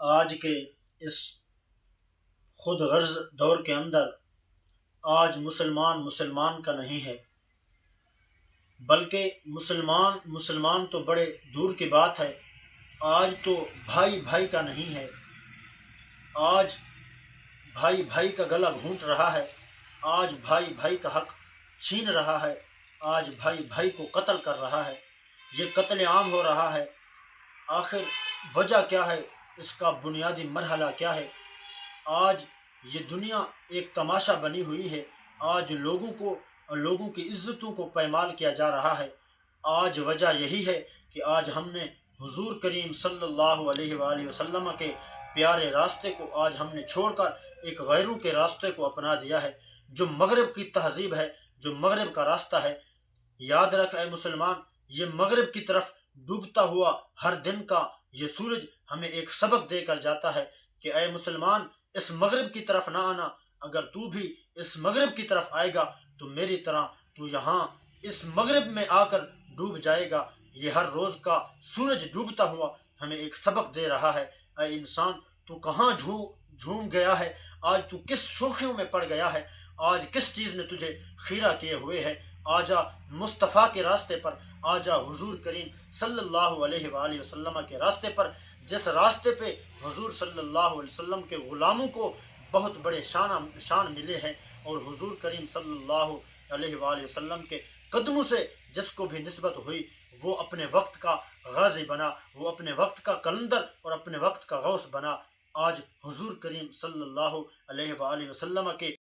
آج کے اس خود غرض دور کے اندر آج مسلمان کا نہیں ہے، بلکہ مسلمان تو بڑے دور کی بات ہے۔ آج تو بھائی بھائی کا نہیں ہے، آج بھائی بھائی کا گلا گھونٹ رہا ہے، آج بھائی بھائی کا حق چھین رہا ہے، آج بھائی بھائی کو قتل کر رہا ہے، یہ قتل عام ہو رہا ہے۔ آخر وجہ کیا ہے؟ اس کا بنیادی مرحلہ کیا ہے؟ آج یہ دنیا ایک تماشا بنی ہوئی ہے، آج لوگوں کی عزتوں کو پائمال کیا جا رہا ہے۔ آج وجہ یہی ہے کہ آج ہم نے حضور کریم صلی اللہ علیہ وآلہ وسلم کے پیارے راستے کو آج ہم نے چھوڑ کر ایک غیروں کے راستے کو اپنا دیا ہے، جو مغرب کی تہذیب ہے، جو مغرب کا راستہ ہے۔ یاد رکھ اے مسلمان، یہ مغرب کی طرف ڈوبتا ہوا ہر دن کا یہ سورج ہمیں ایک سبق دے کر جاتا ہے کہ اے مسلمان، اس مغرب کی طرف نہ آنا۔ اگر تو بھی اس مغرب کی طرف آئے گا تو میری طرح تو یہاں اس مغرب میں آ کر ڈوب جائے گا۔ یہ ہر روز کا سورج ڈوبتا ہوا ہمیں ایک سبق دے رہا ہے۔ اے انسان، تو کہاں جھوم گیا ہے؟ آج تو کس شوخیوں میں پڑ گیا ہے؟ آج کس چیز نے تجھے خیرہ کیے ہوئے ہے؟ آجا مصطفیٰ کے راستے پر، آجا حضور کریم صلی اللہ علیہ وآلہ وسلم کے راستے پر، جس راستے پہ حضور صلی اللہ علیہ وسلم کے غلاموں کو بہت بڑے شان ملے ہیں، اور حضور کریم صلی اللہ علیہ وآلہ وسلم کے قدموں سے جس کو بھی نسبت ہوئی وہ اپنے وقت کا غازی بنا، وہ اپنے وقت کا کلندر اور اپنے وقت کا غوث بنا۔ آج حضور کریم صلی اللہ علیہ وآلہ وسلم کے